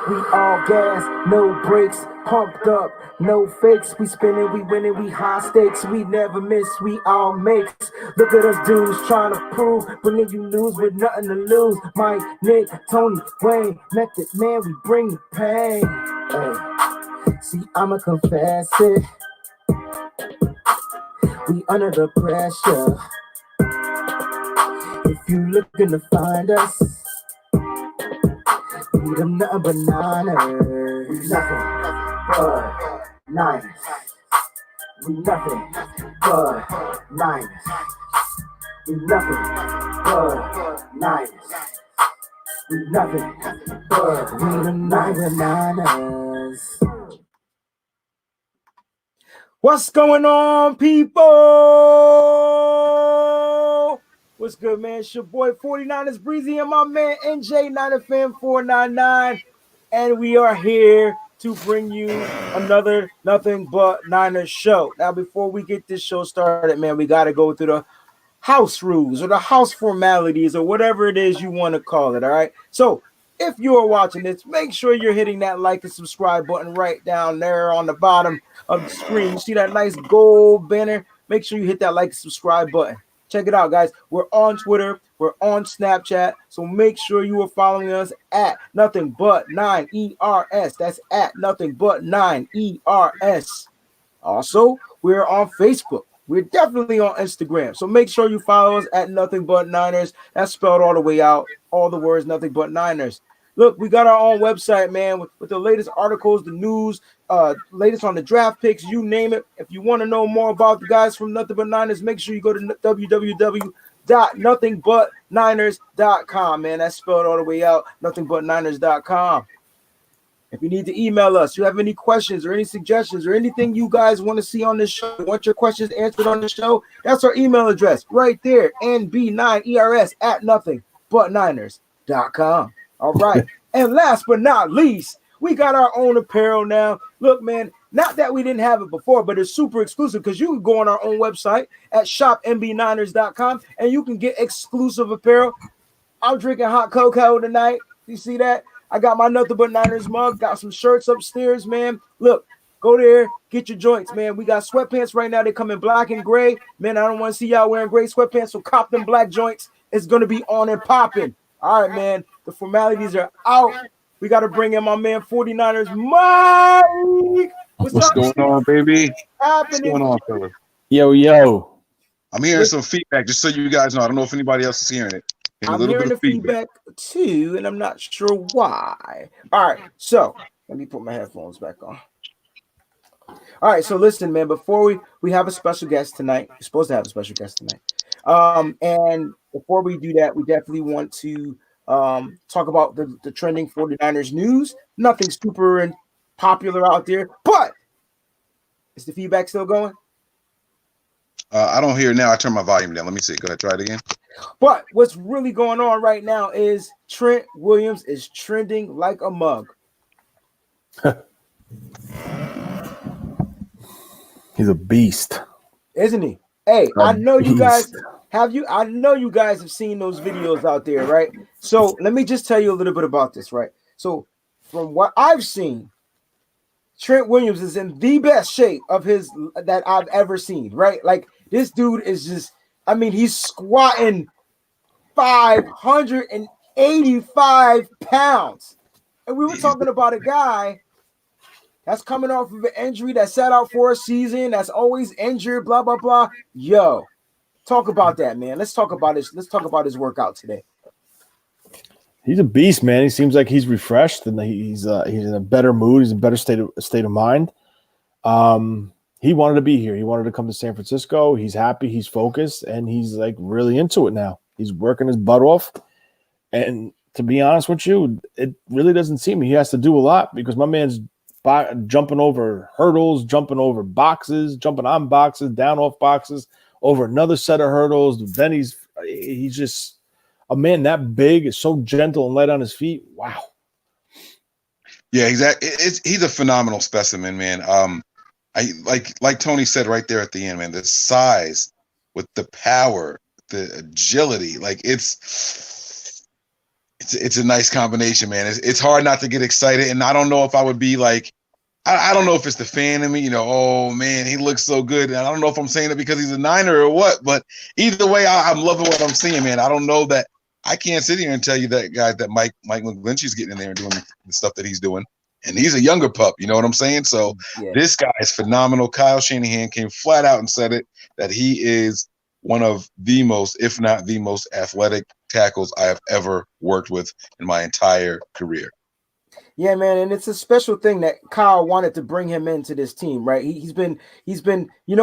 We all gas, no brakes, pumped up, no fakes. We spinning, we winning, we high stakes. We never miss, we all makes. Look at us dudes trying to prove, bringing you news with nothing to lose. Mike, Nick, Tony, Wayne, Method Man, we bring the pain. Hey, see, I'ma confess it. We under the pressure. If you looking to find us, we them nothing but niners. We nothing but niners. We nothing but niners. We nothing but niners. We nothing but we the niners. What's going on, people? What's good, man? It's your boy 49ers Breezy and my man NJ Niner Fan 499, and we are here to bring you another Nothing But Niners show. Now, before we get this show started, man, we got to go through the house rules or the house formalities or whatever it is you want to call it, all right? So, if you're watching this, make sure you're hitting that like and subscribe button right down there on the bottom of the screen. You see that nice gold banner? Make sure you hit that like and subscribe button. Check it out, guys. We're on Twitter. We're on Snapchat. So make sure you are following us at Nothing But 9ERS. That's at Nothing But 9ERS. Also, we're on Facebook. We're definitely on Instagram. So make sure you follow us at Nothing But Niners. That's spelled all the way out. All the words, Nothing But Niners. Look, we got our own website, man, with the latest articles, the news, latest on the draft picks, you name it. If you want to know more about the guys from Nothing But Niners, make sure you go to www.nothingbutniners.com, man. That's spelled all the way out, nothingbutniners.com. If you need to email us, you have any questions or any suggestions or anything you guys want to see on this show, want your questions answered on the show, that's our email address right there, nb9ers@nothingbutniners.com. All right. And last but not least, we got our own apparel now. Look, man, not that we didn't have it before, but it's super exclusive because you can go on our own website at shopnb9ers.com and you can get exclusive apparel. I'm drinking hot cocoa tonight. You see that? I got my Nothing But Niners mug, got some shirts upstairs, man. Look, go there, get your joints, man. We got sweatpants right now. They come in black and gray. Man, I don't want to see y'all wearing gray sweatpants, so cop them black joints. It's going to be on and popping. All right, man. The formalities are out. We got to bring in my man 49ers, Mike. What's going on, baby? What's going on, fella? Yo. I'm hearing some feedback, just so you guys know. I don't know if anybody else is hearing it. I'm hearing the feedback too, and I'm not sure why. All right, so let me put my headphones back on. All right, so listen, man, before we have a special guest tonight. We're supposed to have a special guest tonight. And before we do that, we definitely want to talk about the trending 49ers news. Nothing super and popular out there, but is the feedback still going? I don't hear it now. I turn my volume down. Let me see. Go ahead, try it again. But what's really going on right now is Trent Williams is trending like a mug. He's a beast, isn't he? Hey, I know you guys have seen those videos out there, right? So let me just tell you a little bit about this, right? So from what I've seen, Trent Williams is in the best shape of his that I've ever seen, right? Like this dude is just, I mean, he's squatting 585 pounds. And we were talking about a guy that's coming off of an injury that sat out for a season, that's always injured, blah, blah, blah. Yo, talk about that, man. Let's talk about his workout today. He's a beast, man. He seems like he's refreshed and he's in a better mood. He's in a better state of mind. He wanted to be here. He wanted to come to San Francisco. He's happy. He's focused, and he's like really into it now. He's working his butt off. And to be honest with you, it really doesn't seem he has to do a lot because my man's jumping over hurdles, jumping over boxes, jumping on boxes, down off boxes, over another set of hurdles. Then he's just a man that big is so gentle and light on his feet. Wow. Yeah, exactly. He's a phenomenal specimen, man. I like Tony said right there at the end, man. The size with the power, the agility, like it's it's a nice combination, man. It's hard not to get excited, and I don't know if I would be like, I don't know if it's the fan in me, oh man, he looks so good. And I don't know if I'm saying it because he's a Niner or what, but either way, I'm loving what I'm seeing, man. I don't know that I can't sit here and tell you that guy that Mike McGlinchey's getting in there and doing the stuff that he's doing. And he's a younger pup, you know what I'm saying? So This guy is phenomenal. Kyle Shanahan came flat out and said it, that he is one of the most, if not the most athletic tackles I have ever worked with in my entire career. Yeah, man, and it's a special thing that Kyle wanted to bring him into this team, right? He's been,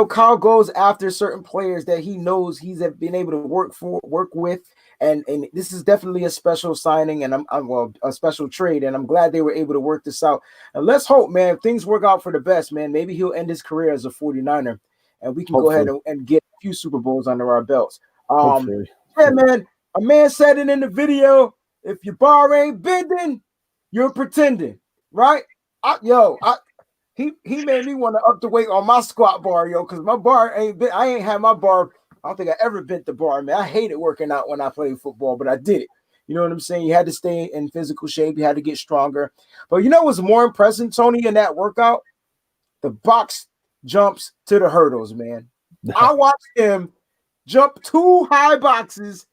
Kyle goes after certain players that he knows he's been able to work with, and this is definitely a special signing, and a special trade, and I'm glad they were able to work this out. And let's hope, man, things work out for the best, man. Maybe he'll end his career as a 49er, and we can go ahead and get a few Super Bowls under our belts. Yeah, man, a man said it in the video: if your bar ain't bending, you're pretending, right? He made me want to up the weight on my squat bar, because my bar I ain't had my bar. I don't think I ever bent the bar, man. I hated working out when I played football, but I did it. You know what I'm saying? You had to stay in physical shape. You had to get stronger. But you know what's more impressive, Tony, in that workout? The box jumps to the hurdles, man. I watched him jump 2 high boxes,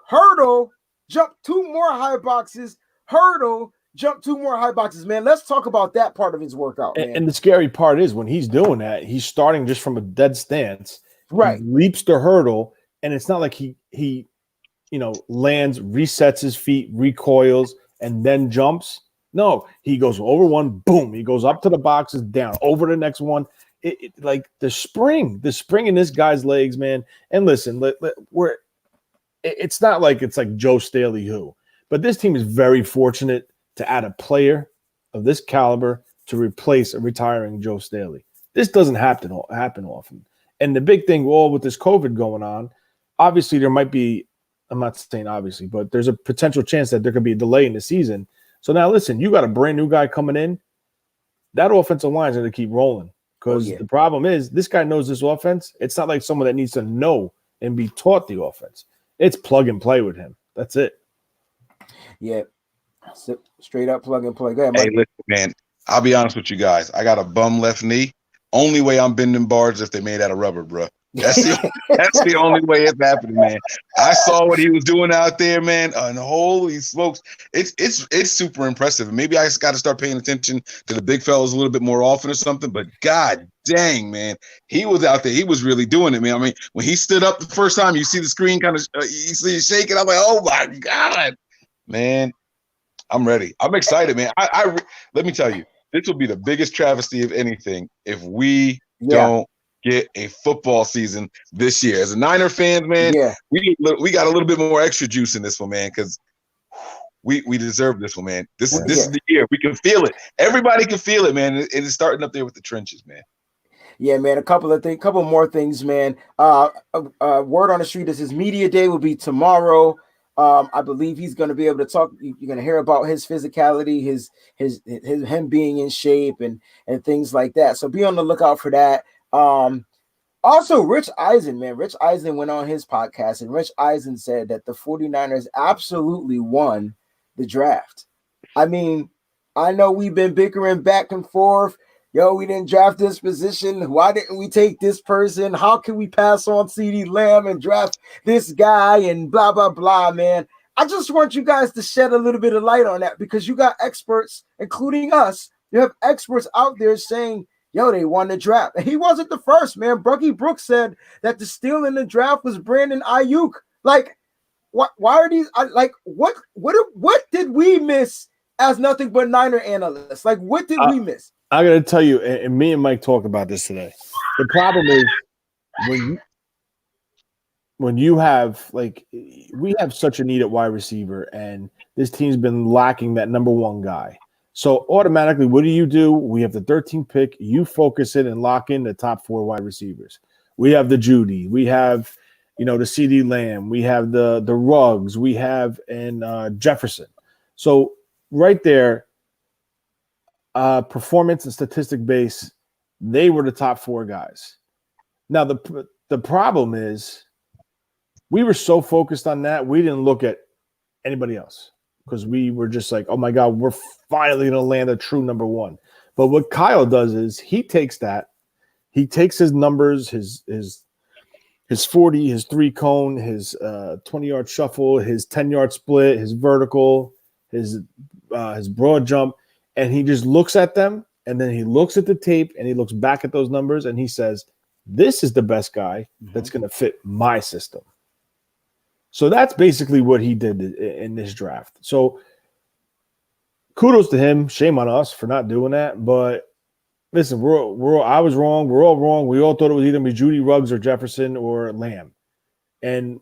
hurdle, jump 2 more high boxes, hurdle, jump 2 more high boxes, man. Let's talk about that part of his workout, man. And the scary part is when he's doing that, he's starting just from a dead stance. Right. He leaps the hurdle, and it's not like he lands, resets his feet, recoils, and then jumps. No, he goes over one, boom. He goes up to the boxes, down, over the next one. Like the spring in this guy's legs, man. And listen, it's not like it's like Joe Staley but this team is very fortunate to add a player of this caliber to replace a retiring Joe Staley. This doesn't happen often. And the big thing, with this COVID going on, obviously there might be, I'm not saying obviously, but there's a potential chance that there could be a delay in the season. So now listen, you got a brand new guy coming in. That offensive line is going to keep rolling because the problem is this guy knows this offense. It's not like someone that needs to know and be taught the offense. It's plug and play with him. That's it. Yeah. Straight up plug and play. Go ahead, Mike. Hey, listen, man, I'll be honest with you guys. I got a bum left knee. Only way I'm bending bars is if they made out of rubber, bro. That's the only way it's happening, man. I saw what he was doing out there, man. And holy smokes, it's super impressive. Maybe I just got to start paying attention to the big fellas a little bit more often or something. But god dang, man, he was out there. He was really doing it, man. I mean, when he stood up the first time, you see the screen kind of, you see it shaking. I'm like, oh my god, man, I'm ready. I'm excited, man. I let me tell you, this will be the biggest travesty of anything if we don't get a football season this year. As a Niner fan, man, we got a little bit more extra juice in this one, man, because we deserve this one, man. This is the year. We can feel it. Everybody can feel it, man. And it's starting up there with the trenches, man. Yeah, man. A couple more things, man. Word on the street is his media day will be tomorrow. I believe he's going to be able to talk. You're going to hear about his physicality, his him being in shape and things like that. So be on the lookout for that. Also, Rich Eisen, man. Rich Eisen went on his podcast, and Rich Eisen said that the 49ers absolutely won the draft. I mean, I know we've been bickering back and forth. Yo, we didn't draft this position. Why didn't we take this person? How can we pass on CeeDee Lamb and draft this guy and blah, blah, blah, man? I just want you guys to shed a little bit of light on that because you got experts, including us. You have experts out there saying, yo, they won the draft. And he wasn't the first, man. Bucky Brooks said that the steal in the draft was Brandon Aiyuk. Like, why are these what did we miss as nothing but Niner analysts? Like, what did we miss? I got to tell you, and me and Mike talked about this today. The problem is when you have, like, we have such a need at wide receiver, and this team's been lacking that number one guy. So automatically, what do? We have the 13th pick. You focus it and lock in the top 4 wide receivers. We have the Judy. We have, the CeeDee Lamb. We have the Ruggs. We have Jefferson. So right there, performance and statistic base, they were the top 4 guys. Now the problem is we were so focused on that we didn't look at anybody else. because we were just like, oh my God, we're finally going to land a true number one. But what Kyle does is he takes his numbers, his 40, his 3-cone, his 20-yard shuffle, his 10-yard split, his vertical, his broad jump, and he just looks at them, and then he looks at the tape, and he looks back at those numbers, and he says, this is the best guy that's going to fit my system. So that's basically what he did in this draft. So kudos to him. Shame on us for not doing that. But listen, I was wrong. We're all wrong. We all thought it was either be Judy Ruggs or Jefferson or Lamb, and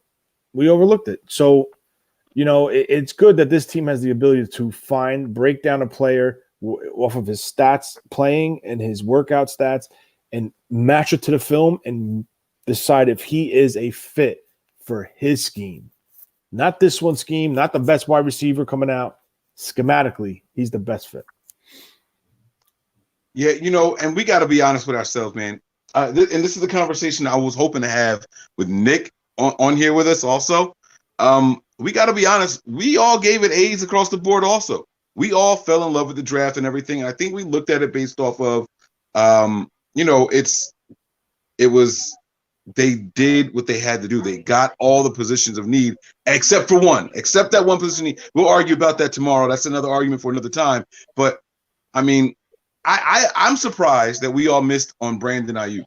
we overlooked it. So, it's good that this team has the ability to break down a player off of his stats playing and his workout stats and match it to the film and decide if he is a fit for his scheme. Not this one scheme, not the best wide receiver coming out. Schematically, he's the best fit. Yeah, and we got to be honest with ourselves, man. And this is the conversation I was hoping to have with Nick on here with us also. We got to be honest. We all gave it A's across the board also. We all fell in love with the draft and everything. And I think we looked at it based off of, they did what they had to do. They got all the positions of need except for one, except that one position need. We'll argue about that tomorrow. That's another argument for another time. But I mean, I'm surprised that we all missed on Brandon Aiyuk,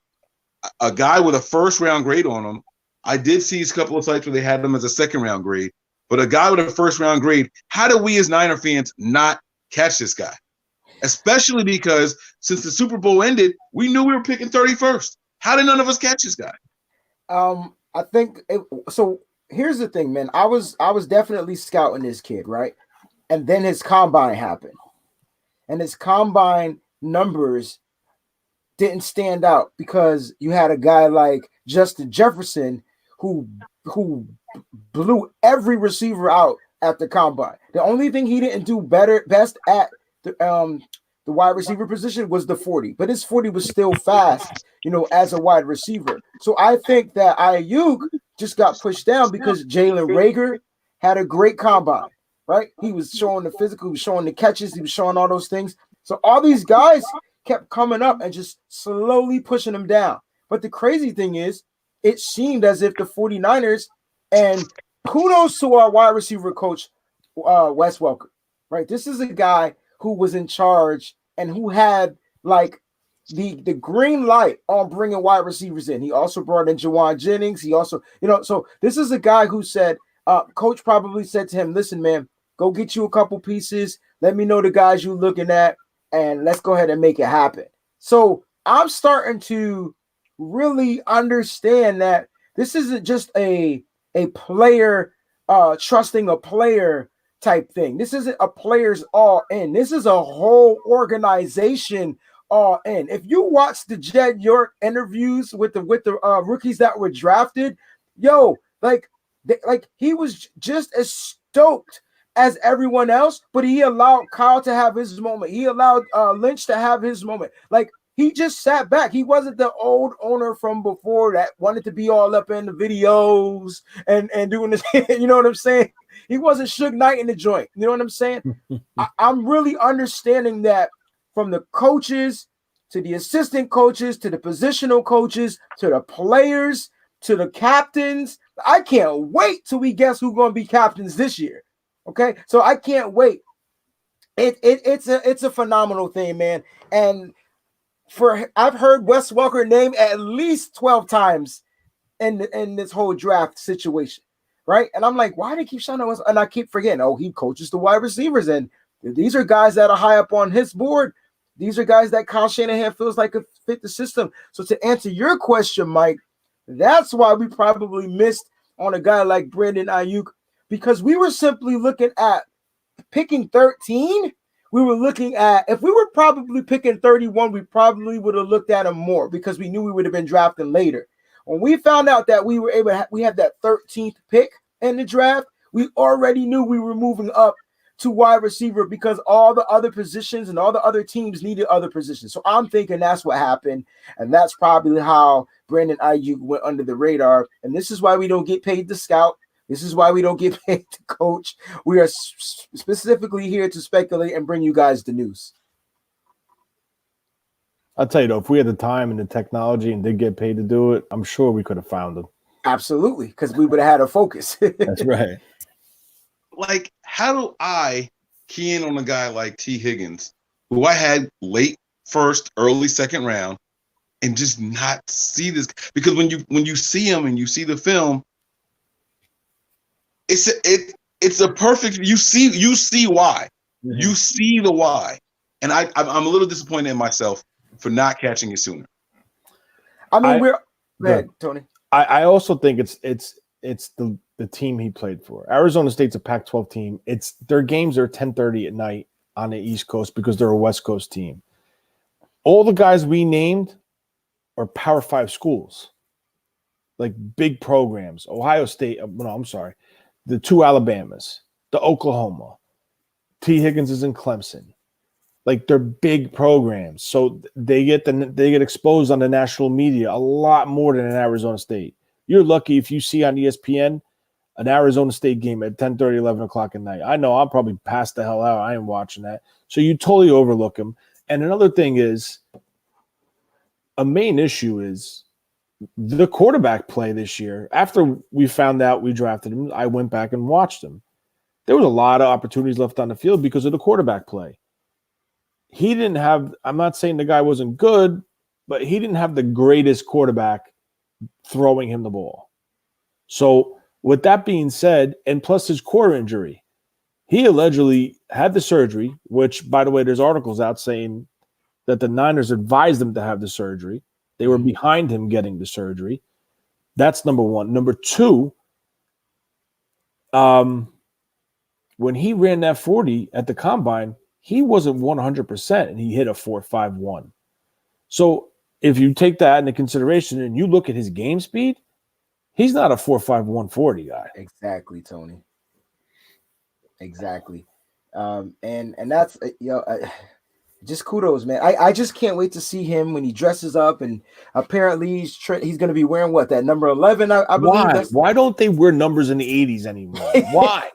a guy with a first-round grade on him. I did see a couple of sites where they had him as a second-round grade, but a guy with a first-round grade, how do we as Niner fans not catch this guy? Especially because since the Super Bowl ended, we knew we were picking 31st. How did none of us catch this guy? I think so. Here's the thing, man. I was definitely scouting this kid, right? And then his combine happened, and his combine numbers didn't stand out because you had a guy like Justin Jefferson who blew every receiver out at the combine. The only thing he didn't do best at the wide receiver position was the 40, but his 40 was still fast, as a wide receiver. So I think that Aiyuk just got pushed down because Jalen Reagor had a great combine, right? He was showing the physical, he was showing the catches, he was showing all those things. So all these guys kept coming up and just slowly pushing him down. But the crazy thing is, it seemed as if the 49ers, and kudos to our wide receiver coach, Wes Welker, right? This is a guy who was in charge and who had like the green light on bringing wide receivers in. He also brought in Jawan Jennings. He also, so this is a guy who said, coach probably said to him, listen, man, go get you a couple pieces. Let me know the guys you're looking at, and let's go ahead and make it happen. So I'm starting to really understand that this isn't just a player trusting a player type thing. This isn't a player's all in. This is a whole organization all in. If you watch the Jed York interviews with the rookies that were drafted, he was just as stoked as everyone else, but he allowed Kyle to have his moment. He allowed Lynch to have his moment. Like, he just sat back. He wasn't the old owner from before that wanted to be all up in the videos and doing this. You know what I'm saying? He wasn't Suge Knight in the joint. You know what I'm saying? I'm really understanding that from the coaches to the assistant coaches to the positional coaches to the players to the captains. I can't wait till we guess who's going to be captains this year. Okay, so I can't wait. It's a phenomenal thing, man. And I've heard Wes Welker name at least 12 times in this whole draft situation, right? And I'm like, why do they keep showing us? And I keep forgetting, he coaches the wide receivers, and these are guys that are high up on his board. These are guys that Kyle Shanahan feels like could fit the system. So to answer your question, Mike, that's why we probably missed on a guy like Brandon Aiyuk, because we were simply looking at picking 13. We were looking at, if we were probably picking 31, we probably would have looked at him more because we knew we would have been drafting later. When we found out that we were able to we had that 13th pick in the draft, we already knew we were moving up to wide receiver because all the other positions and all the other teams needed other positions. So I'm thinking that's what happened, and that's probably how Brandon Aiyuk went under the radar. And this is why we don't get paid to scout. This is why we don't get paid to coach. We are specifically here to speculate and bring you guys the news. I'll tell you though, if we had the time and the technology and did get paid to do it, I'm sure we could have found them. Absolutely, because we would have had a focus. That's right. Like, how do I key in on a guy like T. Higgins, who I had late first, early second round, and just not see this? Because when you see him and you see the film, it's a perfect. You see why. Mm-hmm. You see the why, and I'm a little disappointed in myself for not catching it sooner. I mean, go ahead, Tony. I also think it's the team he played for. Arizona State's a Pac-12 team. Their games are 10:30 at night on the East Coast because they're a West Coast team. All the guys we named are Power 5 schools, like big programs. Ohio State. No, I'm sorry. The 2 Alabamas, the Oklahoma. T. Higgins is in Clemson. Like, they're big programs, so they get exposed on the national media a lot more than in Arizona State. You're lucky if you see on ESPN an Arizona State game at 10:30, 11 o'clock at night. I know I'm probably passed the hell out. I ain't watching that. So you totally overlook them. And another thing is, a main issue is the quarterback play this year. After we found out we drafted him, I went back and watched him. There was a lot of opportunities left on the field because of the quarterback play. He didn't have – I'm not saying the guy wasn't good, but he didn't have the greatest quarterback throwing him the ball. So with that being said, and plus his core injury, he allegedly had the surgery, which, by the way, there's articles out saying that the Niners advised him to have the surgery. They were behind him getting the surgery. That's number one. Number two, when he ran that 40 at the combine, he wasn't 100%, and he hit a 4.51. So if you take that into consideration and you look at his game speed, he's not a 4.51 40 guy. Exactly, Tony. Exactly. And that's just kudos, man. I just can't wait to see him when he dresses up, and apparently he's going to be wearing what, that number 11, I believe. Why don't they wear numbers in the 80s anymore? Why?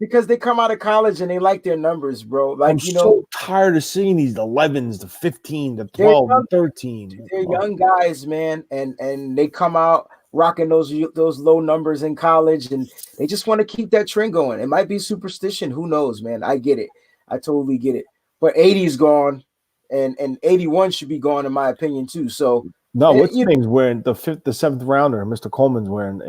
Because they come out of college and they like their numbers, bro. Like, I'm so tired of seeing these 11s, the 15, the 12, the 13. They're young guys, man, and they come out rocking those low numbers in college, and they just want to keep that trend going. It might be superstition. Who knows, man? I get it. I totally get it. But 80 is gone, and 81 should be gone, in my opinion, too. So no, what's the thing's wearing the 7th rounder? Mr. Coleman's wearing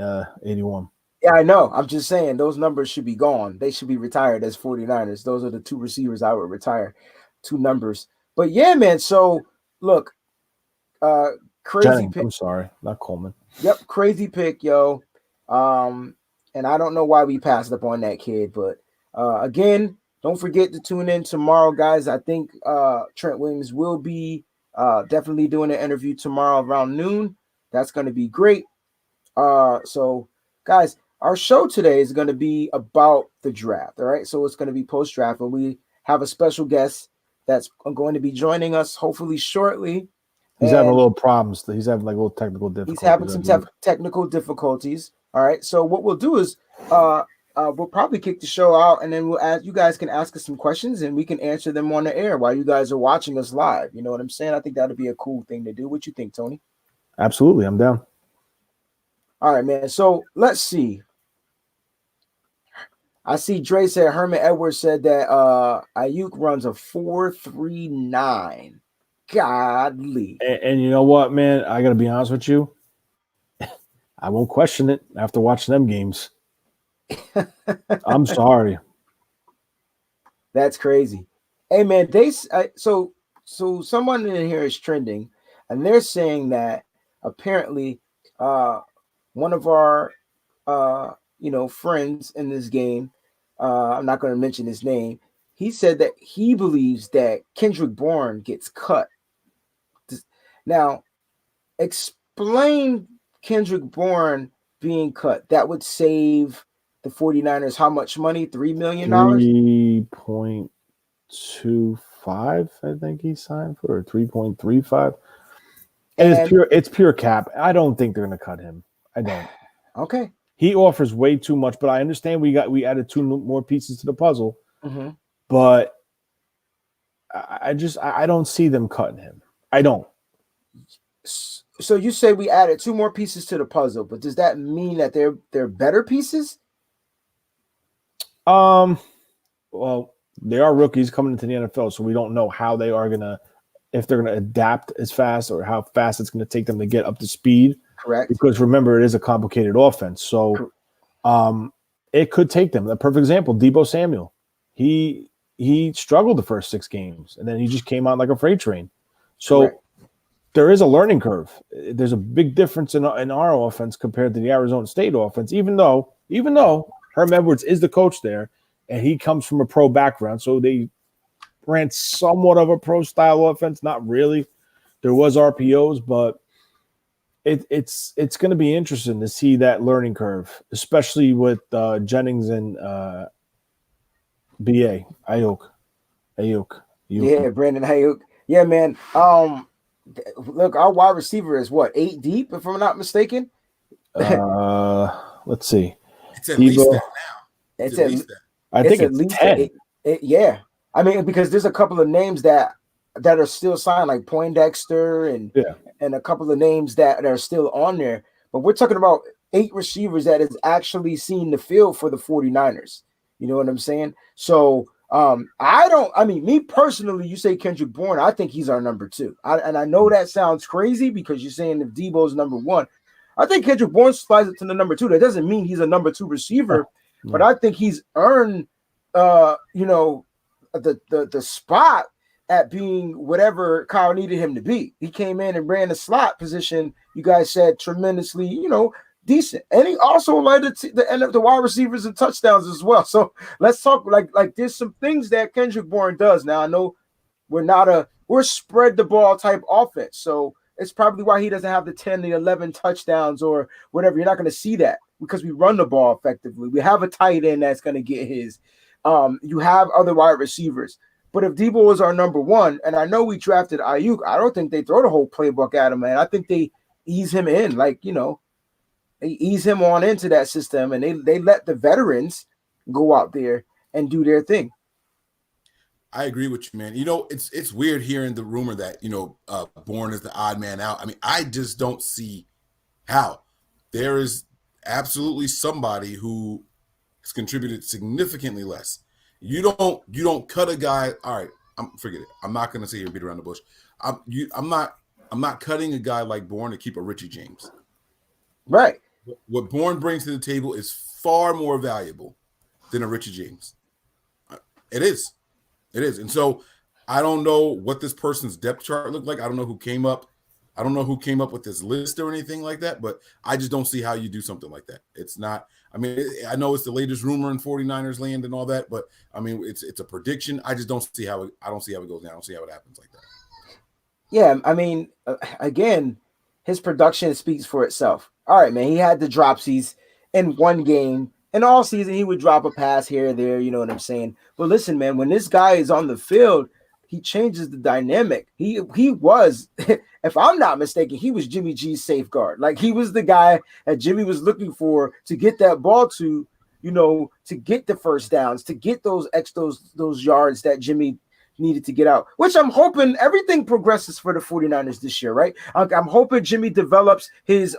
81. Yeah, I know. I'm just saying those numbers should be gone. They should be retired as 49ers. Those are the 2 receivers I would retire, 2 numbers. But yeah, man. So look, crazy Jennings, pick. I'm sorry, not Coleman. Yep, crazy pick, yo. And I don't know why we passed up on that kid, but again, don't forget to tune in tomorrow, guys. I think Trent Williams will be definitely doing an interview tomorrow around noon. That's going to be great. So, guys, our show today is going to be about the draft, all right? So it's going to be post-draft, and we have a special guest that's going to be joining us hopefully shortly. He's having a little problems. He's having like little technical difficulties. He's having some technical difficulties, all right? So what we'll do is we'll probably kick the show out, and then you guys can ask us some questions, and we can answer them on the air while you guys are watching us live. You know what I'm saying? I think that would be a cool thing to do. What you think, Tony? Absolutely. I'm down. All right, man. So let's see. I see Dre said Herman Edwards said that Aiyuk runs a 4.39. Godly. And you know what, man? I got to be honest with you. I won't question it after watching them games. I'm sorry. That's crazy. Hey, man, so someone in here is trending, and they're saying that apparently one of our friends in this game, I'm not going to mention his name, he said that he believes that Kendrick Bourne gets cut. Now, explain Kendrick Bourne being cut. That would save the 49ers how much money? $3 million? 3.25, I think he signed for, or 3.35. And it's pure cap. I don't think they're going to cut him. I don't. Okay. he offers way too much. But I understand we added 2 more pieces to the puzzle. Mm-hmm. But I don't see them cutting him. I don't. So you say we added 2 more pieces to the puzzle, but does that mean that they're better pieces? Well, they are rookies coming into the NFL, so we don't know how they are if they're gonna adapt as fast or how fast it's gonna take them to get up to speed. Correct. Because remember, it is a complicated offense, so it could take them. A perfect example: Deebo Samuel. He struggled the first 6 games, and then he just came out like a freight train. So. Correct. There is a learning curve. There's a big difference in our offense compared to the Arizona State offense, even though Herm Edwards is the coach there and he comes from a pro background. So they ran somewhat of a pro style offense. Not really. There was RPOs, but it's going to be interesting to see that learning curve, especially with Jennings and BA Aiyuk. Yeah, Brandon Aiyuk. Yeah, man. Look, our wide receiver is what, 8 deep, if I'm not mistaken. Let's see. It's at least that now. It's at least that. I think it's 10. Yeah, I mean, because there's a couple of names that are still signed, like Poindexter and a couple of names that are still on there. But we're talking about 8 receivers that has actually seen the field for the 49ers. You know what I'm saying? So. Me personally, you say Kendrick Bourne, I think he's our number 2. I know that sounds crazy because you're saying if Deebo's number 1. I think Kendrick Bourne slides it to the number 2. That doesn't mean he's a number 2 receiver, but I think he's earned the spot at being whatever Kyle needed him to be. He came in and ran the slot position, you guys said tremendously, decent, and he also led the end of the wide receivers and touchdowns as well. So let's talk like there's some things that Kendrick Bourne does. Now I know we're spread the ball type offense, so it's probably why he doesn't have the 10 to 11 touchdowns or whatever. You're not going to see that because we run the ball effectively. We have a tight end that's going to get his. You have other wide receivers, but if Deebo is our number 1, and I know we drafted Aiyuk, I don't think they throw the whole playbook at him, man. I think they ease him in, they ease him on into that system, and they let the veterans go out there and do their thing. I agree with you, man. It's weird hearing the rumor that, Bourne is the odd man out. I mean, I just don't see how. There is absolutely somebody who has contributed significantly less. You don't cut a guy. All right, forget it. I'm not going to sit here and beat around the bush. I'm not cutting a guy like Bourne to keep a Richie James. Right. What Bourne brings to the table is far more valuable than a Richie James. It is. And so I don't know what this person's depth chart looked like. I don't know who came up with this list or anything like that, but I just don't see how you do something like that. It's not, I know it's the latest rumor in 49ers land and all that, but it's a prediction. I just don't see how it goes down. I don't see how it happens like that. Yeah. Again, his production speaks for itself. All right, man. He had the dropsies in one game. And all season, he would drop a pass here or there. You know what I'm saying? But listen, man, when this guy is on the field, he changes the dynamic. He was, if I'm not mistaken, he was Jimmy G's safeguard. Like, he was the guy that Jimmy was looking for to get that ball to, to get the first downs, to get those yards that Jimmy needed to get out, which I'm hoping everything progresses for the 49ers this year, right? I'm hoping Jimmy develops his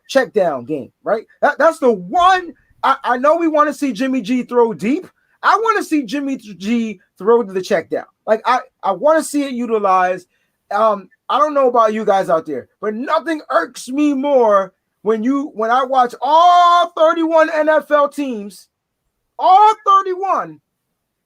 check down game, right? That's the one. I know we want to see Jimmy G throw deep. I want to see Jimmy G throw to the check down. Like, I want to see it utilized. I don't know about you guys out there, but nothing irks me more when I watch all 31 NFL teams, all 31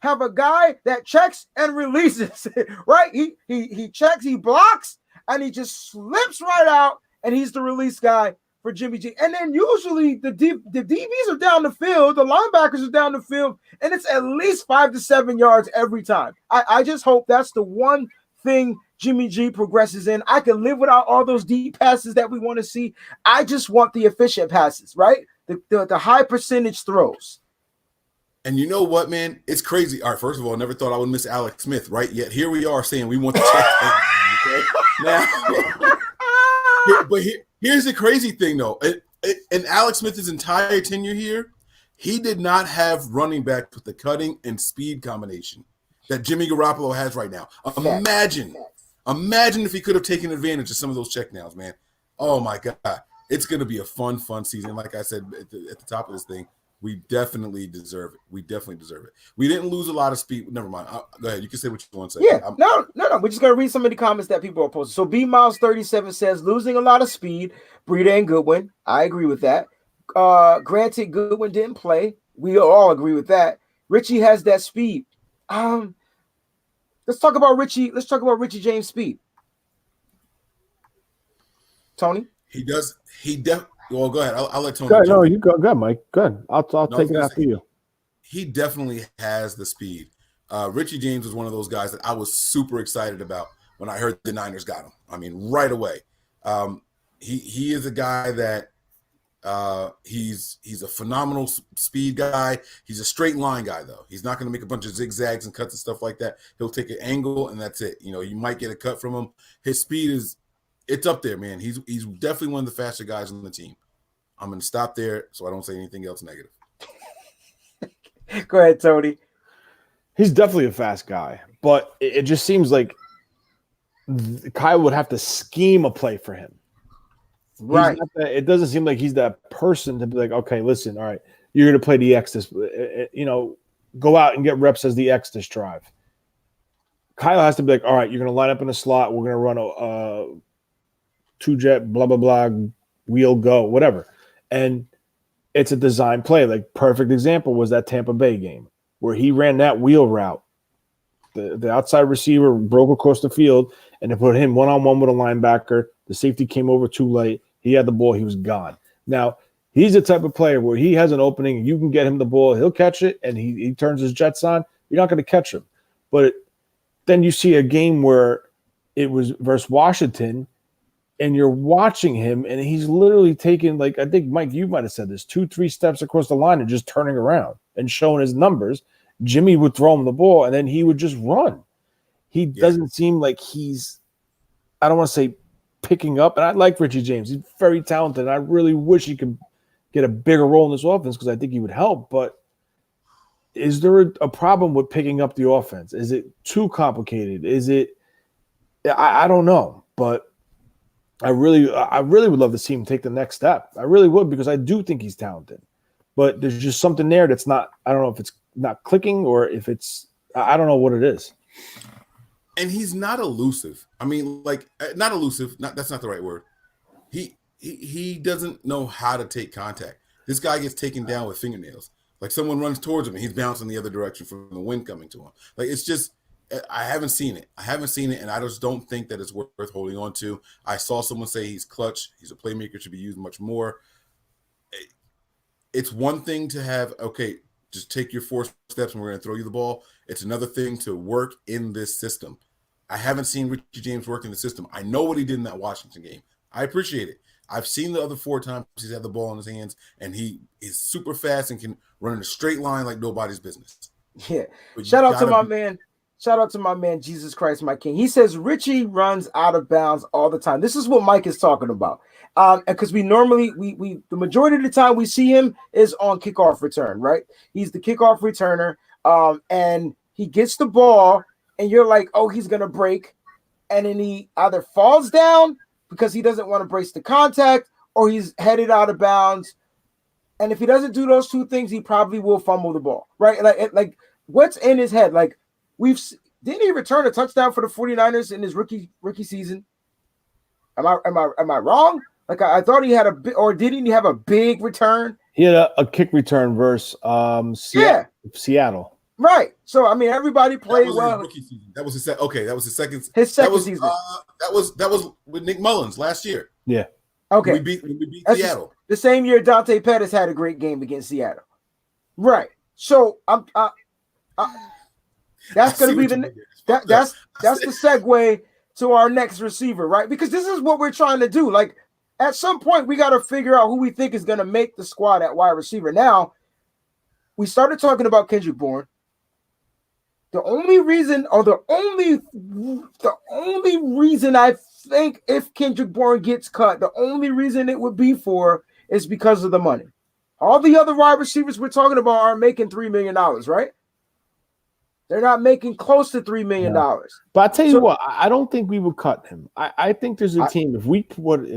have a guy that checks and releases, right? He checks, he blocks, and he just slips right out, and he's the release guy for Jimmy G. And then usually the DBs are down the field, the linebackers are down the field, and it's at least 5 to 7 yards every time. I just hope that's the one thing Jimmy G progresses in. I can live without all those deep passes that we want to see. I just want the efficient passes, right? The high percentage throws. And you know what, man? It's crazy. All right, first of all, I never thought I would miss Alex Smith, right? Yet here we are saying we want to check him. Okay? Now, but here's the crazy thing, though. in Alex Smith's entire tenure here, he did not have running back with the cutting and speed combination that Jimmy Garoppolo has right now. Imagine if he could have taken advantage of some of those checkdowns, man. Oh my God. It's going to be a fun season. Like I said at the top of this thing, we definitely deserve it. We didn't lose a lot of speed. Never mind. Go ahead. You can say what you want to say. Yeah. No. We're just going to read some of the comments that people are posting. So B Miles 37 says, losing a lot of speed, Breida and Goodwin. I agree with that. Granted, Goodwin didn't play. We all agree with that. Richie has that speed. Let's talk about Richie. Let's talk about Richie James' speed. Tony? Well, go ahead. I'll let Tony. Go ahead. No, you go. Good, Mike. Good. I'll take it after you. He definitely has the speed. Richie James was one of those guys that I was super excited about when I heard the Niners got him. I mean, right away. He is a guy that he's a phenomenal speed guy. He's a straight line guy, though. He's not going to make a bunch of zigzags and cuts and stuff like that. He'll take an angle, and that's it. You might get a cut from him. His speed it's up there, man. He's definitely one of the faster guys on the team. I'm going to stop there so I don't say anything else negative. Go ahead, Tony. He's definitely a fast guy, but it just seems like Kyle would have to scheme a play for him. Right. It doesn't seem like he's that person to be like, okay, listen, all right, you're going to play the X this, go out and get reps as the X this drive. Kyle has to be like, all right, you're going to line up in the slot. We're going to run a two-jet, blah, blah, blah, wheel go, whatever. And it's a design play. Like, perfect example was that Tampa Bay game where he ran that wheel route. The outside receiver broke across the field, and they put him one-on-one with a linebacker. The safety came over too late. He had the ball. He was gone. Now, he's the type of player where he has an opening, and you can get him the ball. He'll catch it, and he turns his jets on. You're not going to catch him. But then you see a game where it was versus Washington, and you're watching him, and he's literally taking, like, I think, Mike, you might have said this, 2-3 steps across the line and just turning around and showing his numbers. Jimmy would throw him the ball, and then he would just run. He doesn't seem like he's, I don't want to say picking up, and I like Richie James. He's very talented, and I really wish he could get a bigger role in this offense because I think he would help. But is there a problem with picking up the offense? Is it too complicated? Is it – I don't know, but – I really would love to see him take the next step. I really would, because I do think he's talented. But there's just something there that's not – I don't know if it's not clicking or if it's – I don't know what it is. And he's not elusive. I mean, like, not elusive. That's not the right word. He doesn't know how to take contact. This guy gets taken down with fingernails. Like, someone runs towards him and he's bouncing the other direction from the wind coming to him. Like, it's just – I haven't seen it. And I just don't think that it's worth holding on to. I saw someone say he's clutch. He's a playmaker, should be used much more. It's one thing to have, okay, just take your 4 steps and we're going to throw you the ball. It's another thing to work in this system. I haven't seen Richie James work in the system. I know what he did in that Washington game. I appreciate it. I've seen the other 4 times he's had the ball in his hands, and he is super fast and can run in a straight line like nobody's business. Yeah. Shout out to my man, Jesus Christ, my King. He says Richie runs out of bounds all the time. This is what Mike is talking about. Because we normally the majority of the time we see him is on kickoff return, right? He's the kickoff returner. And he gets the ball, and you're like, oh, he's gonna break, and then he either falls down because he doesn't want to brace the contact, or he's headed out of bounds. And if he doesn't do those 2 things, he probably will fumble the ball, right? Like what's in his head? Like, didn't he return a touchdown for the 49ers in his rookie season? Am I wrong? Like, I thought he had didn't he have a big return? He had a kick return versus Seattle. Right. So I mean, everybody played well. Rookie season. That was his okay. That was his second. His second season. That was with Nick Mullins last year. Yeah. Okay. We beat Seattle. The same year Dante Pettis had a great game against Seattle. Right. So that's going to be that's the segue to our next receiver, right? Because this is what we're trying to do. Like, at some point, we got to figure out who we think is going to make the squad at wide receiver. Now, we started talking about Kendrick Bourne. The only reason I think if Kendrick Bourne gets cut, the only reason it would be for is because of the money. All the other wide receivers we're talking about are making $3 million, right? They're not making close to $3 million. But I tell you what, I don't think we would cut him. I think there's a team, if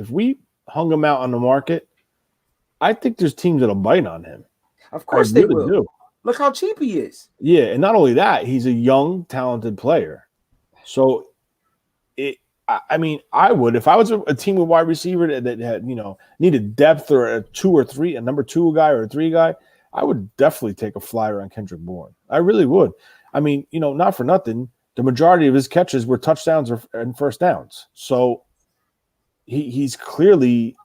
we hung him out on the market, I think there's teams that'll bite on him. Of course they will. Do. Look how cheap he is. Yeah, and not only that, he's a young, talented player. So, I mean, I would, if I was a team with wide receiver that had, needed depth or a number 2 guy or a 3 guy, I would definitely take a flyer on Kendrick Bourne. I really would. I mean, not for nothing, the majority of his catches were touchdowns and first downs. So he's clearly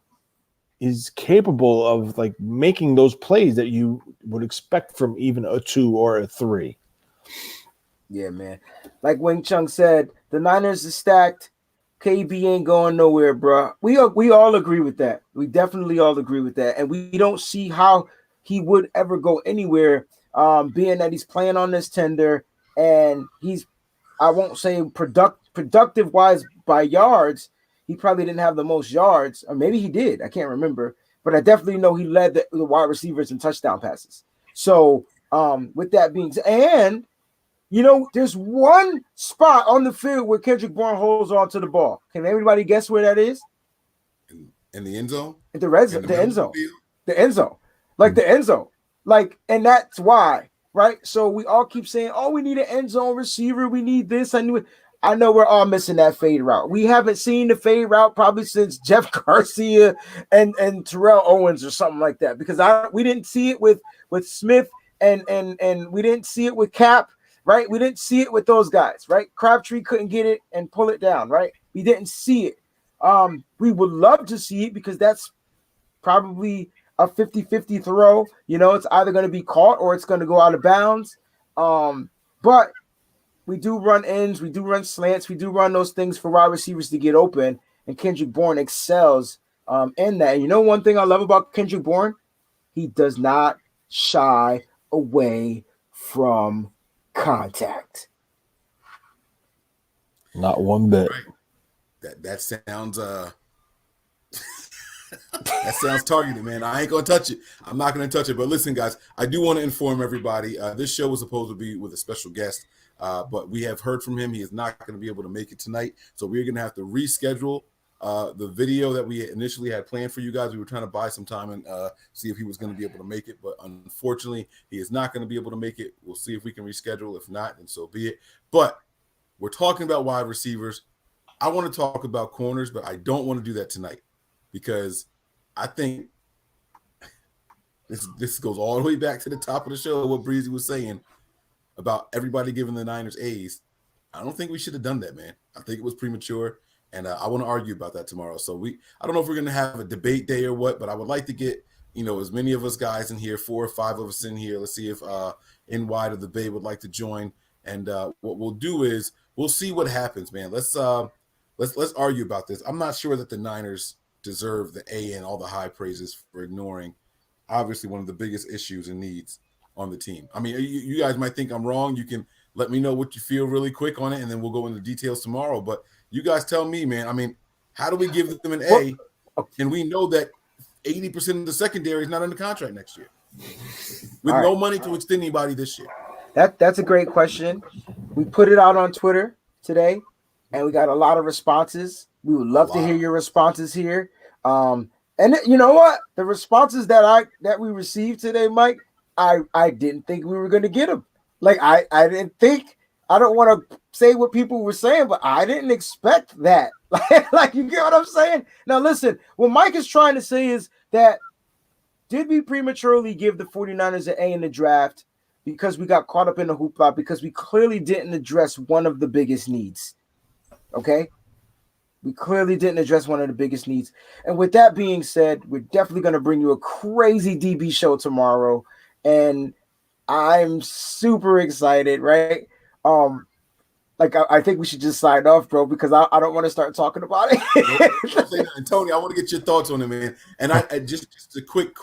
capable of like making those plays that you would expect from even a 2 or a 3. Yeah, man. Like Wing Chung said, the Niners are stacked. KB ain't going nowhere, bro. We all agree with that. We definitely all agree with that. And we don't see how he would ever go anywhere, being that he's playing on this tender and he's, I won't say productive wise by yards. He probably didn't have the most yards, or maybe he did. I can't remember, but I definitely know he led the wide receivers in touchdown passes. So with that being said, and there's one spot on the field where Kendrick Bourne holds on to the ball. Can everybody guess where that is? In the end zone? The red zone. The end zone. The end zone. Like the end zone. Like, and that's why, right? So we all keep saying, oh, we need an end zone receiver. We need this. I know we're all missing that fade route. We haven't seen the fade route probably since Jeff Garcia and Terrell Owens or something like that, because we didn't see it with Smith and we didn't see it with Cap, right? We didn't see it with those guys, right? Crabtree couldn't get it and pull it down, right? We didn't see it. We would love to see it because that's probably a 50-50 throw. It's either going to be caught or it's going to go out of bounds. But we do run ends, we do run slants, we do run those things for wide receivers to get open, and Kendrick Bourne excels in that. And one thing I love about Kendrick Bourne? He does not shy away from contact. Not one bit. Right. That sounds that sounds targeted, man. I ain't gonna touch it. I'm not gonna touch it. But listen, guys, I do want to inform everybody. This show was supposed to be with a special guest. But we have heard from him. He is not going to be able to make it tonight. So we're going to have to reschedule the video that we initially had planned for you guys. We were trying to buy some time and see if he was going to be able to make it. But unfortunately, he is not going to be able to make it. We'll see if we can reschedule. If not, then so be it. But we're talking about wide receivers. I want to talk about corners, but I don't want to do that tonight because I think this goes all the way back to the top of the show, what Breezy was saying about everybody giving the Niners A's. I don't think we should have done that, man. I think it was premature, and I want to argue about that tomorrow. So I don't know if we're going to have a debate day or what, but I would like to get, as many of us guys in here, 4 or 5 of us in here. Let's see if NY to the Bay would like to join. And what we'll do is we'll see what happens, man. Let's argue about this. I'm not sure that the Niners deserve the A and all the high praises for ignoring, obviously, one of the biggest issues and needs on the team. I mean, you guys might think I'm wrong. You can let me know what you feel really quick on it, and then we'll go into details tomorrow. But you guys tell me, man. I mean, how do we give them an A? And we know that 80% of the secondary is not under contract next year, with no money to extend anybody this year. That's a great question. We put it out on Twitter today, and we got a lot of responses. We would love to hear your responses here. And you know what? The responses that we received today, Mike, I didn't think we were going to get them. Like, I didn't think, I don't want to say what people were saying, but I didn't expect that. Like, you get what I'm saying? Now, listen, what Mike is trying to say is that did we prematurely give the 49ers an A in the draft because we got caught up in the hoopla, because we clearly didn't address one of the biggest needs? Okay? We clearly didn't address one of the biggest needs. And with that being said, we're definitely going to bring you a crazy DB show tomorrow. And I'm super excited, right? I think we should just sign off, bro, because I don't want to start talking about it. And Tony, I want to get your thoughts on it, man. And I just a quick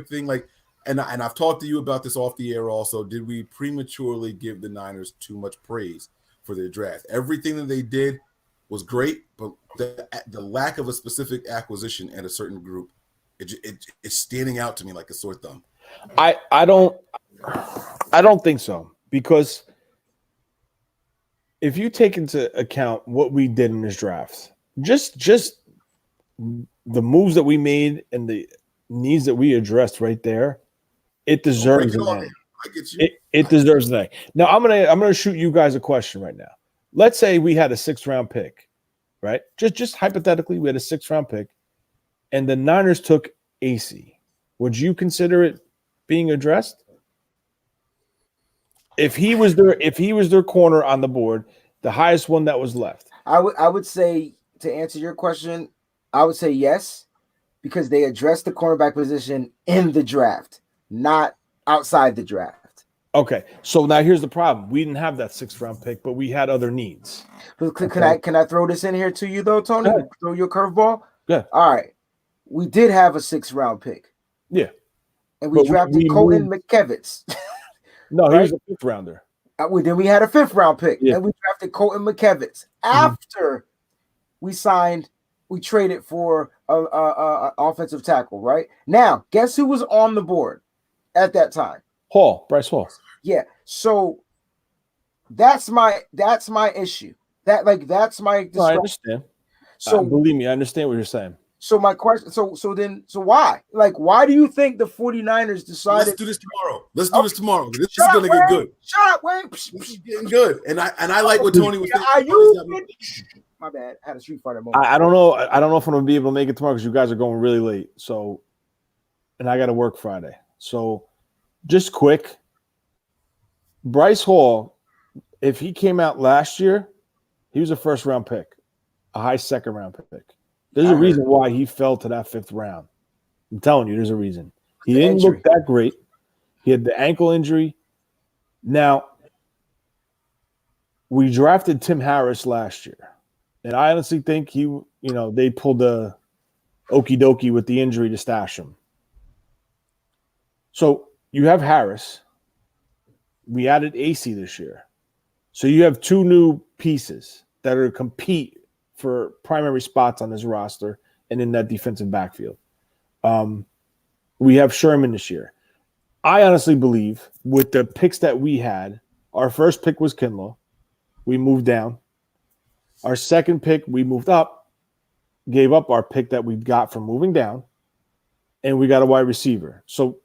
thing, like, and I've talked to you about this off the air also. Did we prematurely give the Niners too much praise for their draft? Everything that they did was great, but the lack of a specific acquisition at a certain group It's standing out to me like a sore thumb. I don't think so, because if you take into account what we did in this draft, just the moves that we made and the needs that we addressed right there, it deserves an A. I get you. It deserves an A. Now I'm gonna shoot you guys a question right now. Let's say we had a 6th round pick, right? Just hypothetically, we had a 6th round pick, and the Niners took AC. Would you consider it being addressed? If he was their corner on the board, the highest one that was left. I would say, to answer your question, I would say yes, because they addressed the cornerback position in the draft, not outside the draft. Okay, so now here's the problem: we didn't have that 6th round pick, but we had other needs. But can I throw this in here to you though, Tony? Throw your curveball. Yeah. All right. We did have a 6th round pick. Yeah. And we drafted Colton McKevitz. No, he was a 5th rounder. Then we had a 5th round pick, and we drafted Colton McKevitz after we traded for a offensive tackle. Right now, guess who was on the board at that time? Bryce Hall. Yeah. So that's my issue. That's my. No, I understand. So believe me, I understand what you're saying. So my question, so why? Why do you think the 49ers decided? Let's do this tomorrow. This is going to get good. Shut up, Wayne. This is getting good. And I like what Tony was saying. My bad. I had a street fighter moment. I don't know. I don't know if I'm going to be able to make it tomorrow because you guys are going really late. So, and I got to work Friday. So, just quick. Bryce Hall, if he came out last year, he was a 1st round pick, a high 2nd round pick. There's a reason why he fell to that 5th round. I'm telling you, there's a reason. He didn't look that great. He had the ankle injury. Now, we drafted Tim Harris last year, and I honestly think they pulled the okie dokie with the injury to stash him. So you have Harris. We added AC this year. So you have 2 new pieces that are to compete for primary spots on this roster and in that defensive backfield. We have Sherman this year. I honestly believe with the picks that we had, our first pick was Kinlaw. We moved down. Our second pick, we moved up, gave up our pick that we got from moving down, and we got a wide receiver. So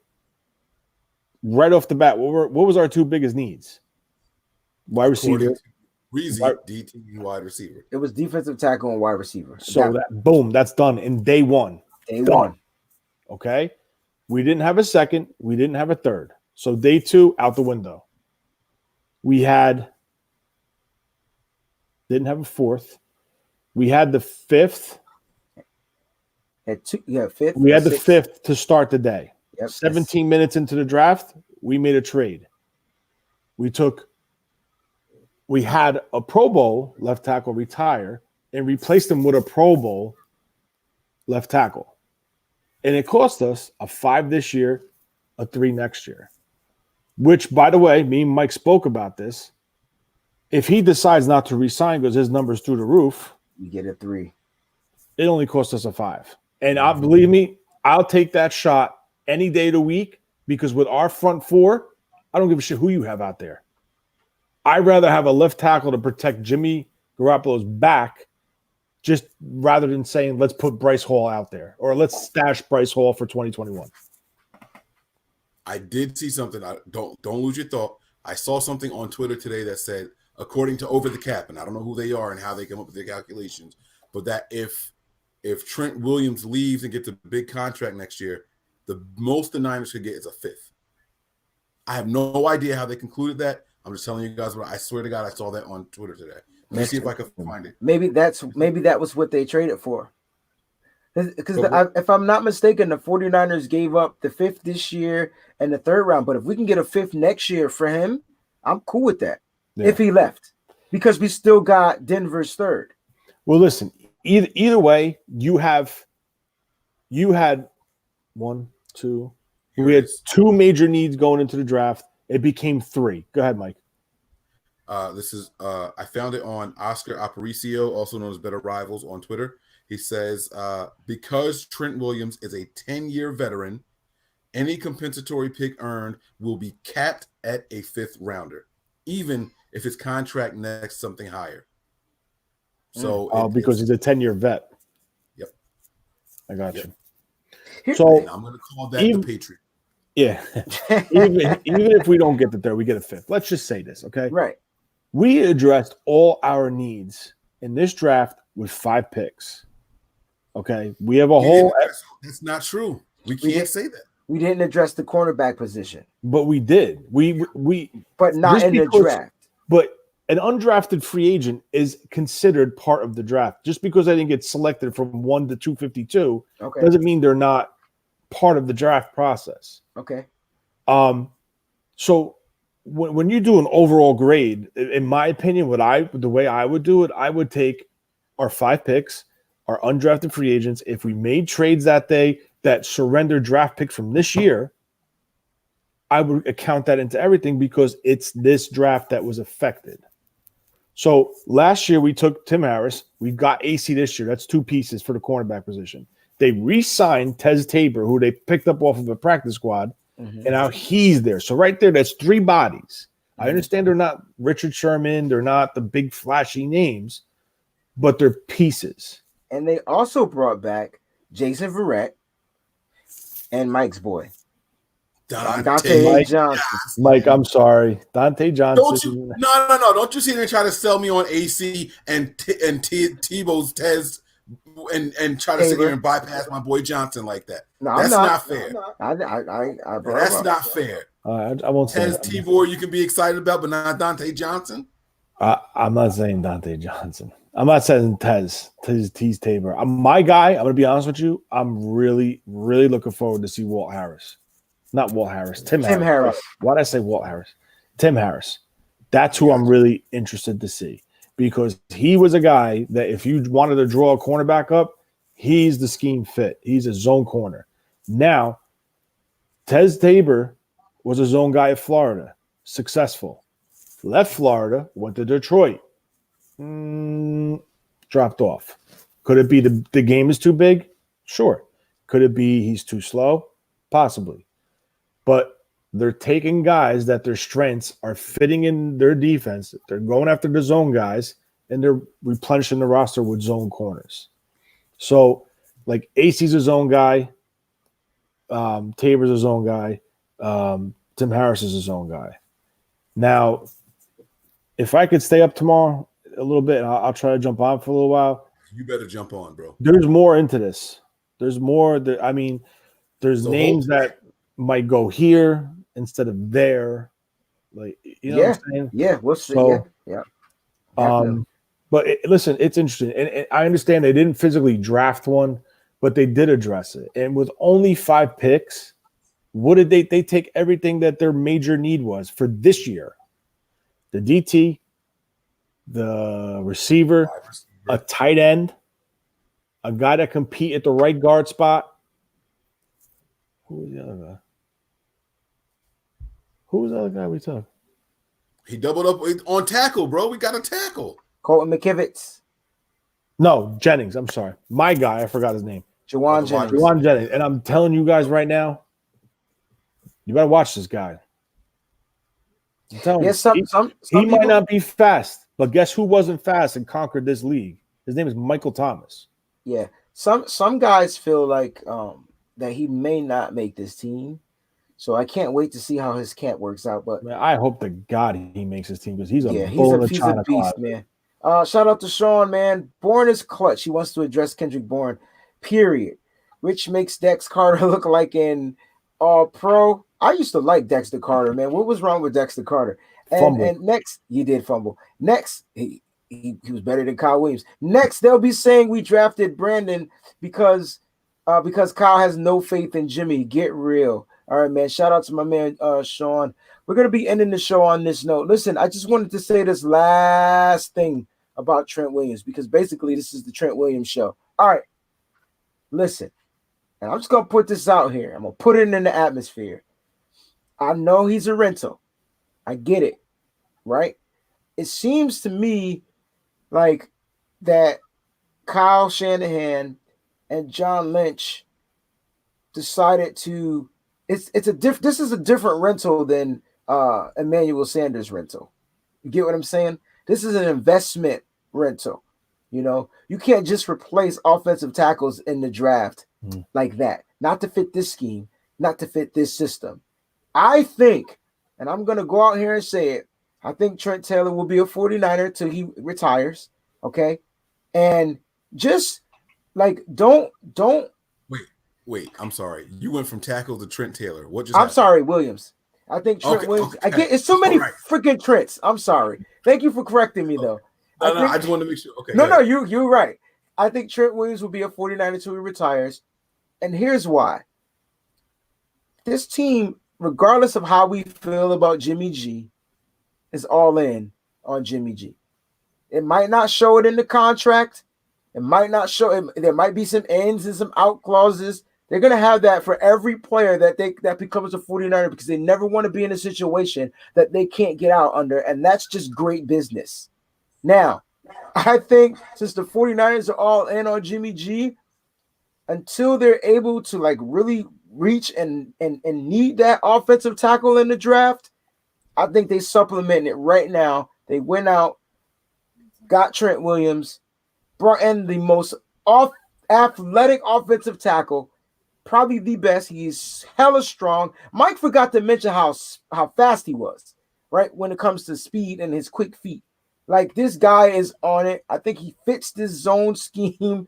right off the bat, what was our 2 biggest needs? Wide receiver. Breezy, DT, wide receiver. It was defensive tackle and wide receiver. So that's done in day one. Day one. Okay. We didn't have a 2nd. We didn't have a 3rd. So day 2 out the window. We didn't have a 4th. We had the 5th. Fifth. We had the 5th to start the day. Yep. 17 minutes into the draft, we made a trade. We had a Pro Bowl left tackle retire and replaced him with a Pro Bowl left tackle. And it cost us a 5 this year, a 3 next year. Which, by the way, me and Mike spoke about this. If he decides not to resign because his number's through the roof, you get a 3. It only cost us a 5. And believe me, I'll take that shot any day of the week because with our front 4, I don't give a shit who you have out there. I'd rather have a left tackle to protect Jimmy Garoppolo's back just rather than saying, let's put Bryce Hall out there or let's stash Bryce Hall for 2021. I did see something. Don't lose your thought. I saw something on Twitter today that said, according to Over the Cap, and I don't know who they are and how they come up with their calculations, but that if Trent Williams leaves and gets a big contract next year, the most the Niners could get is a 5th. I have no idea how they concluded that. I'm just telling you guys what I swear to God I saw that on Twitter today. Let me see if I can find it. Maybe that was what they traded for. Because if I'm not mistaken, the 49ers gave up the 5th this year and the 3rd round. But if we can get a 5th next year for him, I'm cool with that. Yeah. If he left, because we still got Denver's 3rd. Well, listen, either way, you had 1, 2. We had 2 major needs going into the draft. It became 3. Go ahead, Mike. This is I found it on Oscar Aparicio, also known as Better Rivals on Twitter. He says, because Trent Williams is a 10-year veteran, any compensatory pick earned will be capped at a 5th rounder, even if his contract next something higher. So because he's a 10-year vet. Yep. I got Yep. you. So I'm going to call that the Patriot. Yeah. even if we don't get the 3rd, we get a 5th. Let's just say this, okay? Right. We addressed all our needs in this draft with 5 picks. Okay. We have a whole. That's not true. We can't say that. We didn't address the cornerback position. But we did. We but not in the draft. But an undrafted free agent is considered part of the draft. Just because I didn't get selected from 1 to 252 doesn't mean they're not part of the draft process. Okay. So when you do an overall grade, in my opinion, the way I would do it, I would take our 5 picks, our undrafted free agents. If we made trades that day that surrendered draft picks from this year, I would account that into everything because it's this draft that was affected. So last year we took Tim Harris. We got AC this year. That's 2 pieces for the cornerback position. They re-signed Tez Tabor, who they picked up off of a practice squad, and now he's there. So right there, that's 3 bodies. I understand they're not Richard Sherman. They're not the big flashy names, but they're pieces. And they also brought back Jason Verrett and Mike's boy. Dante Johnson. Mike, I'm sorry. Dante Johnson. No. Don't you see them try to sell me on AC and Tebow's Tez and try to sit here and bypass my boy Johnson like that? No, that's not fair. That's not fair. I won't say Tez Tebor you can be excited about, but not Dante Johnson. I'm not saying Dante Johnson. I'm not saying Tez Tabor. My guy, I'm going to be honest with you, I'm really, really looking forward to see Walt Harris. Not Walt Harris. Tim Harris. Why did I say Walt Harris? Tim Harris. That's who I'm really interested to see because he was a guy that if you wanted to draw a cornerback up, he's the scheme fit. He's a zone corner. Now, Tez Tabor was a zone guy at Florida. Successful. Left Florida, went to Detroit. Dropped off. Could it be the game is too big? Sure. Could it be he's too slow? Possibly. But they're taking guys that their strengths are fitting in their defense. They're going after the zone guys, and they're replenishing the roster with zone corners. So, like AC's a zone guy. Tabor's a zone guy. Tim Harris is a zone guy. Now, if I could stay up tomorrow a little bit, I'll try to jump on for a little while. You better jump on, bro. There's more into this. There's more. There's names that might go here instead of there. Like, you know what I'm saying? Yeah, we'll see. So, yeah. But listen, it's interesting. And I understand they didn't physically draft one, but they did address it. And with only 5 picks, what did they take everything that their major need was for this year? The DT, the receiver, a tight end, a guy that compete at the right guard spot. Who was the other guy? Who was the other guy we took? He doubled up on tackle, bro. We got a tackle. Colton McKivitz. No, Jennings. I'm sorry. My guy, I forgot his name. Jawan Jennings. Jawan Jennings. And I'm telling you guys right now, you better watch this guy. I'm telling you. He might not be fast, but guess who wasn't fast and conquered this league? His name is Michael Thomas. Yeah. Some guys feel like that he may not make this team. So I can't wait to see how his camp works out. But man, I hope to God he makes his team because he's a he's a beast, man. Shout out to Sean, man. Bourne is clutch. He wants to address Kendrick Bourne, period. Which makes Dex Carter look like an all-pro. I used to like Dexter Carter, man. What was wrong with Dexter Carter? And next, you did fumble. Next, he was better than Kyle Williams. Next, they'll be saying we drafted Brandon because Kyle has no faith in Jimmy. Get real. All right, man. Shout out to my man, Sean. We're going to be ending the show on this note. Listen, I just wanted to say this last thing about Trent Williams because basically this is the Trent Williams show. All right. Listen, and I'm just going to put this out here. I'm going to put it in the atmosphere. I know he's a rental. I get it, right? It seems to me like that Kyle Shanahan and John Lynch decided to this is a different rental than Emmanuel Sanders rental. You get what I'm saying? This is an investment rental. You know, you can't just replace offensive tackles in the draft like that. Not to fit this scheme, not to fit this system. I think, and I'm going to go out here and say it, I think Trent Taylor will be a 49er till he retires, okay? And just like don't Wait, I'm sorry. You went from tackle to Trent Taylor. What just I'm happened? sorry, Williams. I think Trent Williams. Okay. I get it's so many freaking Trents. I'm sorry. Thank you for correcting me though. I just wanted to make sure. Okay. No, you're right. I think Trent Williams will be a 49er until he retires. And here's why. This team, regardless of how we feel about Jimmy G, is all in on Jimmy G. It might not show it in the contract. It might not show it. There might be some ins and some out clauses. They're going to have that for every player that becomes a 49er because they never want to be in a situation that they can't get out under. And that's just great business. Now, I think since the 49ers are all in on Jimmy G, until they're able to like really reach and need that offensive tackle in the draft, I think they supplement it right now. They went out, got Trent Williams, brought in the most athletic offensive tackle, probably the best. He's hella strong. Mike forgot to mention how fast he was, right? When it comes to speed and his quick feet. Like this guy is on it. I think he fits this zone scheme.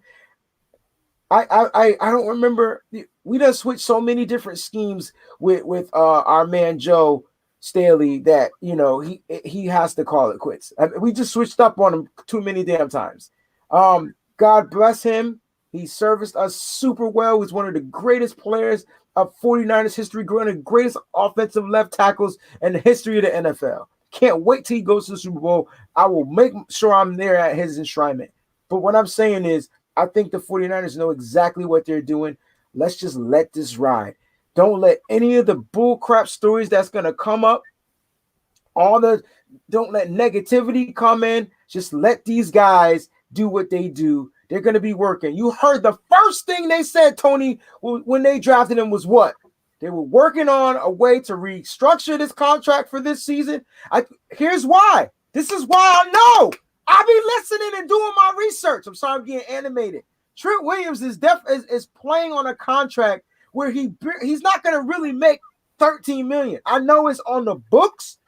I don't remember. We done switched so many different schemes with our man Joe Staley that he has to call it quits. We just switched up on him too many damn times. God bless him. He serviced us super well. He's one of the greatest players of 49ers history, one of the greatest offensive left tackles in the history of the NFL. Can't wait till he goes to the Super Bowl. I will make sure I'm there at his enshrinement. But what I'm saying is, I think the 49ers know exactly what they're doing. Let's just let this ride. Don't let any of the bull crap stories that's going to come up, don't let negativity come in. Just let these guys do what they do. They're going to be working. You heard the first thing they said, Tony, when they drafted him was what? They were working on a way to restructure this contract for this season. Here's why. This is why I know. I be listening and doing my research. I'm sorry I'm getting animated. Trent Williams is playing on a contract where he's not going to really make $13 million. I know it's on the books,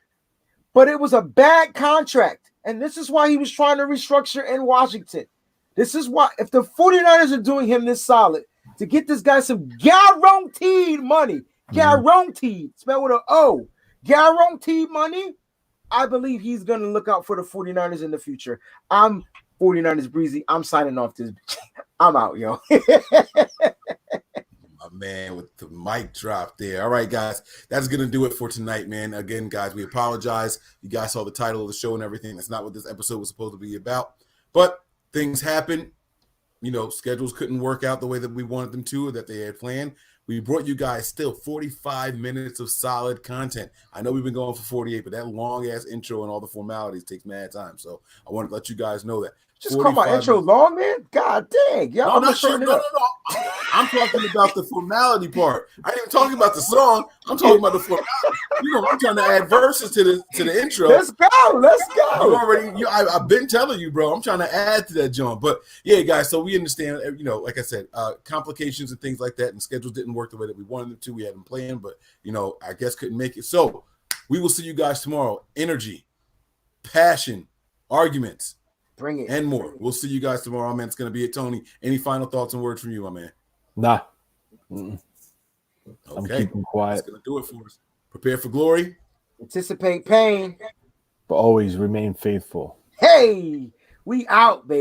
but it was a bad contract. And this is why he was trying to restructure in Washington. This is why, if the 49ers are doing him this solid, to get this guy some guaranteed money, guaranteed, spelled with an O, guaranteed money, I believe he's going to look out for the 49ers in the future. I'm 49ers Breezy. I'm signing off this. I'm out, yo. My man with the mic drop there. All right, guys, that's going to do it for tonight, man. Again, guys, we apologize. You guys saw the title of the show and everything. That's not what this episode was supposed to be about. But things happen. Schedules couldn't work out the way that we wanted them to or that they had planned. We brought you guys still 45 minutes of solid content. I know we've been going for 48, but that long-ass intro and all the formalities takes mad time. So I want to let you guys know that. Just call my intro long, man? God dang. No, not sure. No. I'm talking about the formality part. I ain't even talking about the song. I'm talking about the formality. I'm trying to add verses to the intro. Let's go. I've been telling you, bro. I'm trying to add to that joint. But yeah, guys, so we understand, like I said, complications and things like that, and schedules didn't work the way that we wanted them to. We had them playing, but I guess couldn't make it. So we will see you guys tomorrow. Energy, passion, arguments. Bring it. And more. We'll see you guys tomorrow, man. It's going to be it, Tony. Any final thoughts and words from you, my man? Nah. Okay. I'm keeping quiet. That's going to do it for us. Prepare for glory. Anticipate pain. But always remain faithful. Hey, we out, baby.